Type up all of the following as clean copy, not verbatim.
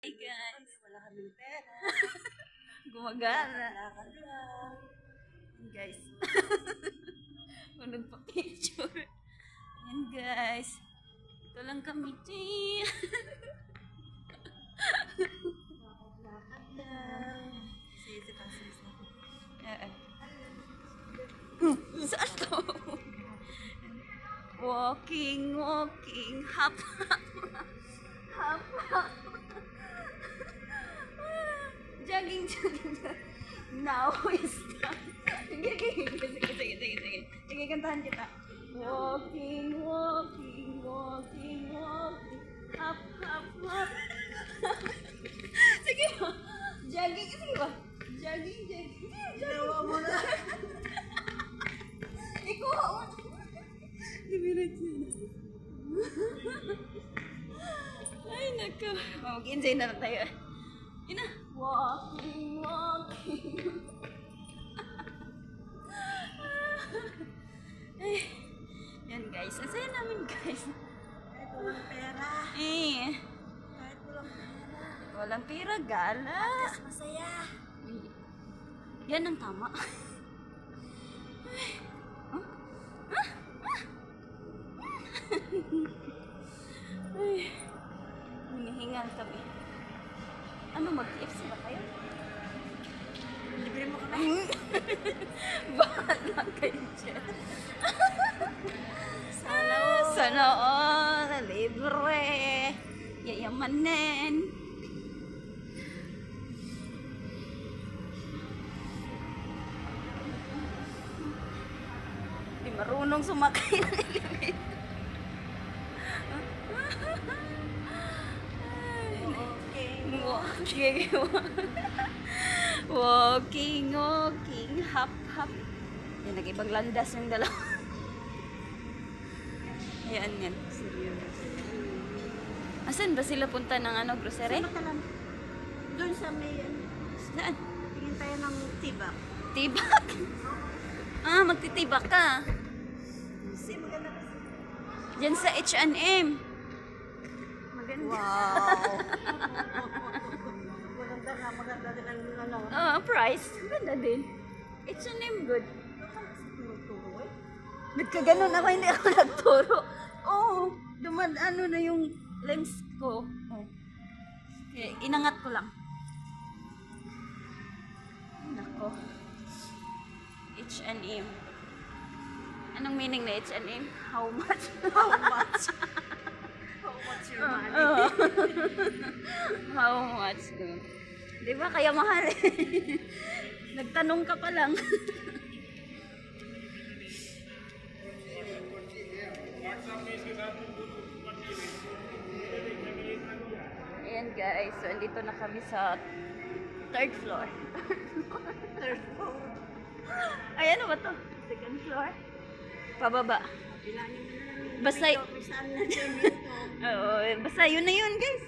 Hey guys, Wala kaming pera. gumagana. Lakad lang. Guys, kung nagpa-picture. Ayan guys, ito lang kami. Lakad lang. Sisi pa sisi. Saan to? Walking, hop, hop, hop. Jogging. Now is time. Sige, kantahan kita. Walking, hop, hop, hop. Sige ba? Jogging, sige ba? Jogging. Ginawa mo na. Ikuha mo. Dimirit yun. Ay, nako. Mag-enjoy na lang tayo. Yun na. Walking. Ay, yan guys. Ang saya namin guys. Kahit walang pera. Kahit walang pera. Walang pera, gala. Mas masaya. Yan ang tama. Ay, hinihingal kami. Ano, mag-TFC ba kayo? Libre mo kami. Bahala kayo dyan. Sana all, libre. Yayamanin. Di marunong sumakay ng elevator. Walking, hop. Yan, nag-ibang landas yung dalawa. Ayan yan. Asan ba sila punta ng ano, grocery? Sa Matalan. Doon sa may Saan? tingin tayo ng tibak. Tibak? Ah, magtitibak ka. Kasi maganda kasi. Diyan sa H&M. Maganda. Wow. Maganda din ang ano. Price. Ganda din. H&M good. Magturo eh. Nagkaganon ako, hindi ako nagturo. Oo, ano na yung lens ko. Oh. Okay, inangat ko lang. Nako. H&M. Anong meaning na H&M? How much? How much? How much your money? How much? Di ba? Kaya mahal eh. Nagtanong ka pa lang. Ayan guys, so andito na kami sa third floor. Third floor. Ay, ano ba to? Second floor? Pababa. Bilangin mo na lang yung Basta, kung saan na dyan dito. oo, basta yun na yun guys.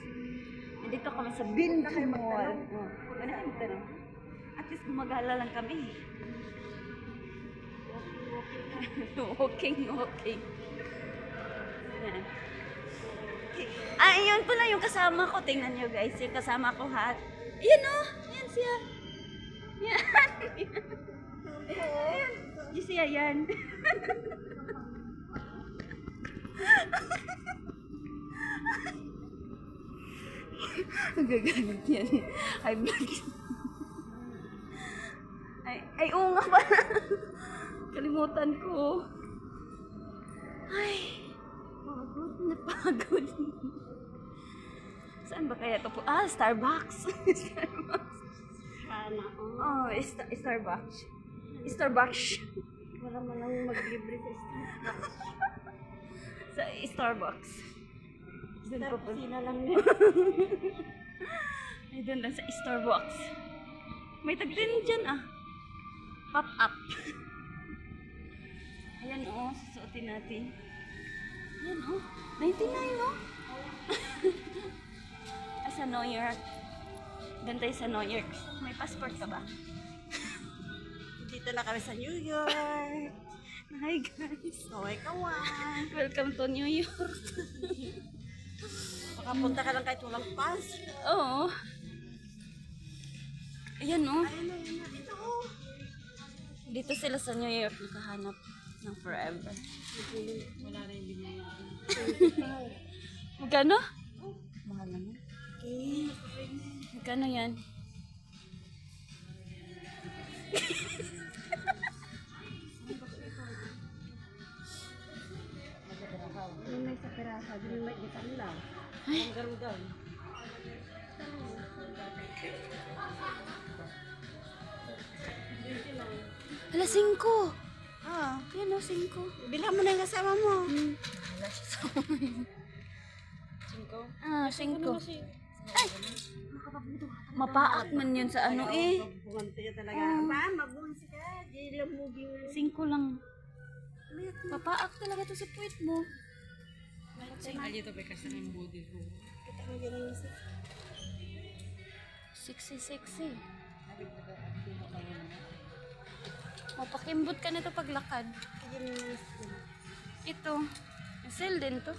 Andito kami sa Binti Mall. Oh, ano kayo magtanong? At least gumagala lang kami. Walking. Yan. Ah, yun pala yung kasama ko. Tingnan nyo guys, yung kasama ko ha. Yan o, yan siya. Yan. Ayan. Yung siya yan. Gagalit yan. Ay, vlog. Ay, oo nga pala. Kalimutan ko. Ay, napagod. Saan ba kaya ito po? Ah, Starbucks. Starbucks. Sana. Oh, Starbucks. Starbucks. Wala man lang maglibre sa Starbucks. Sa Starbucks. Doon pa po. Sina lang din. Ay, doon lang sa Starbucks. May tagtin dyan ah. Pop up. Ayan oh, susuotin natin. Ayan oh, 99 oh. Sa New York. Doon tayo sa New York. May passport ka ba? Dito na kami sa New York. Hi guys. Kaway kawan. Welcome to New York. Makapunta ka lang kahit walang pass. Oo. Ayan oh. Ayun na, yun na. Ito oh. Dito sila sa New York nakahanap ng forever. Wala na yung binigay. Magkano? Mahal naman. Okay. Magkano yan? Yung may sa perasa, yung may gitan lang. Ang garugan. Hala, 5. Ah, Yan o, 5. bilhan mo na yung kasama mo. Wala siya sa amin. 5? Ah, 5. Ay! Mapaak man yun sa ano eh. Bungante ka talaga. Ba, mabungsi ka. Di lang muging. 5 lang. Papaak talaga to sa puwit mo. Alito pa kasi ng body ko. Kita mo yan yung isa. Sexy. Mapakimbot ka nito paglakad. Yan yung isa. Ito. Sale din to.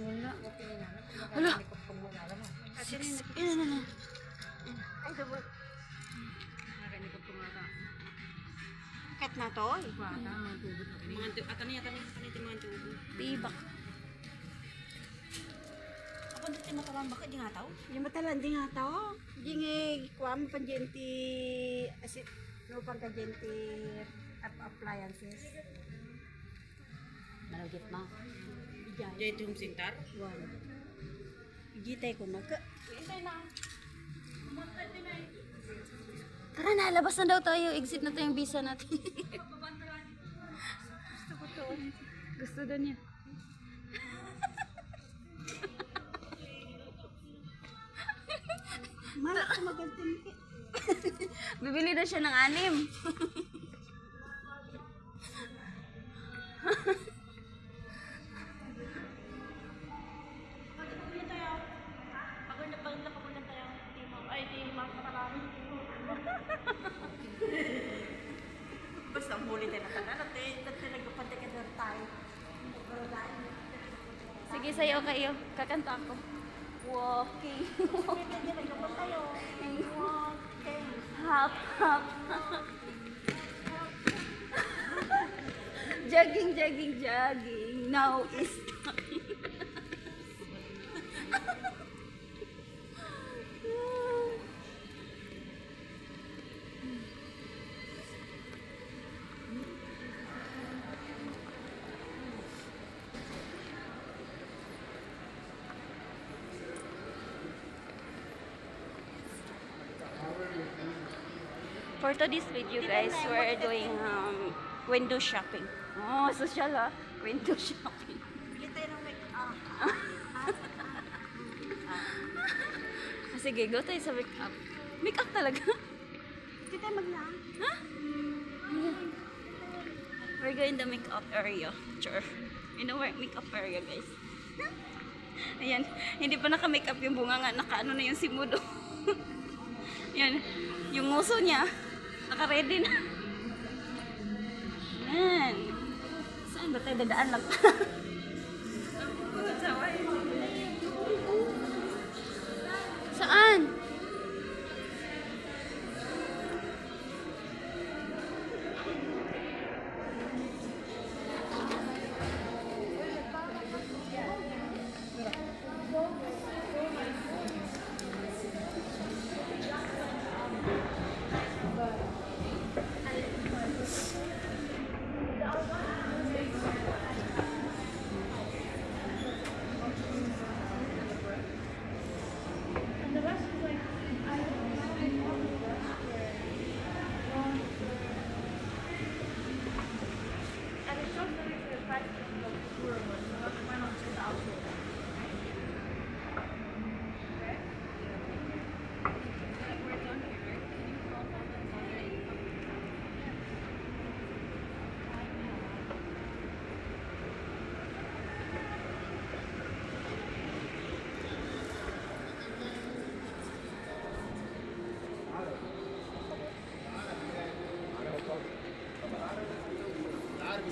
Wala. Hala. Ilan na. Ay, double. Nakanikot ko nga ta. Kat na to? Bata, mga tubod. Mga tubod. Tibak. Ako dito matalang baka di nga tao? Yung matalang di nga tao. Di nga kuha mo pang genti asit no pang ka genti appliances. Malagit ma. Genti home center? Wala. Igitay ko maka. Tara na, labas na daw tayo. Exit na tayong visa natin. Gusto ko to. Gusto daw niya. Malak ko magantin ka. Bibili na siya ng 6. Basta ang huli tayo na tanan natin nagpapantay ka doon tayo. Sige, sa'yo kayo. Kakanta ako. Walking. Hop, hop. Jogging. Now is time. For today's video guys, we're doing window shopping. Oh, social ah. Window shopping. Bili tayo ng make-up. Sige, go tayo sa make-up. Make-up talaga? Hindi tayo maglaan. Huh? We're going to make-up area. Sure. You know where make-up area guys? Ayan, hindi pa naka-makeup yung bunga nga. Naka-ano na yung simudo. Yan, yung nguso niya. Naka-ready na. Yan. Saan ba tayo dadaan lang? Saan?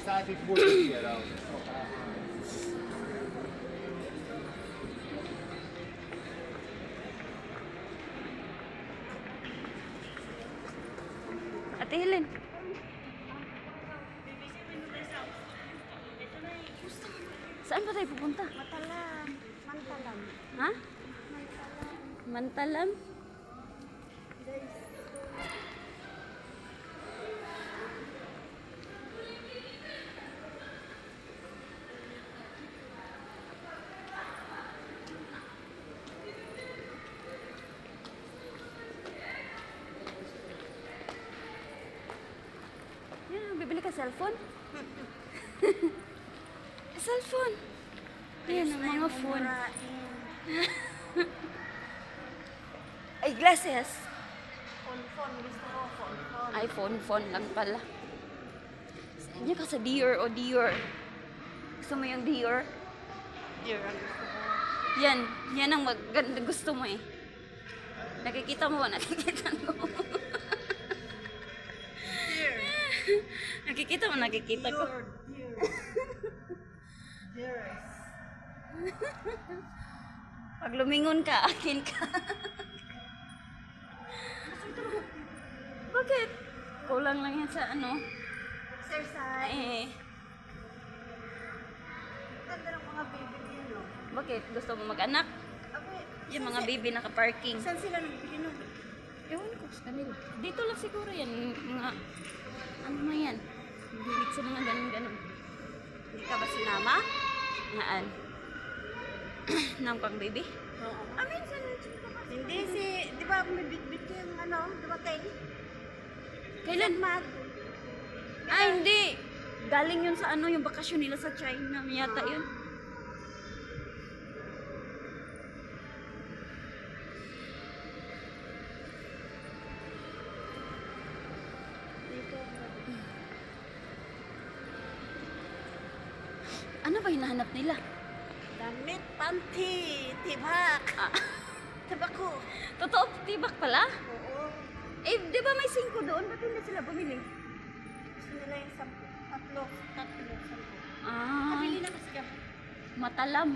ساعة تبول كتير Ate Helen. Saan ba tayo pupunta? Matalam. Mantalam. Ha? Mantalam. Mantalam? Guys. Yan, bibili ka cellphone? Cellphone. Ayan, ang mga phone. Ay, glasses. Phone. Gusto ko phone. Ay, phone lang pala. Diyan ka sa Dior o Dior. Gusto mo yung Dior? Dear, ang gusto ko. Yan ang maganda gusto mo eh. Nakikita mo. Dear. Nakikita ko. Dear. Dearest. Pag lumingon ka, akin ka. Bakit? Kulang lang yan sa ano. Exercise. Eh, Ganda ng mga baby din, no? bakit? Gusto mo mag-anak? Abay, Yung mga baby naka-parking. saan sila nagbili nun? Ewan ko sa kanila. Dito lang siguro yan. Mga, ano na yan? Hilig sa mga ganun-ganun. Hindi ka ba sinama? Naan? Nang pang baby? Oo. Minsan. Hindi di ba may bit-bit yung dumating? Kailan? Mag. Ay, hindi. Galing yun sa ano, yung bakasyon nila sa China. Yata yun. Dito. Ano ba hinahanap nila? Damit, panty, tibak. Ah, Tabako. totoo, tibak pala? Oo. Eh, di ba may 5 doon? Ba't hindi sila bumili? Gusto nila yung 10. Tatlo, 10. Ah, Kabili na kasi ka. matalam.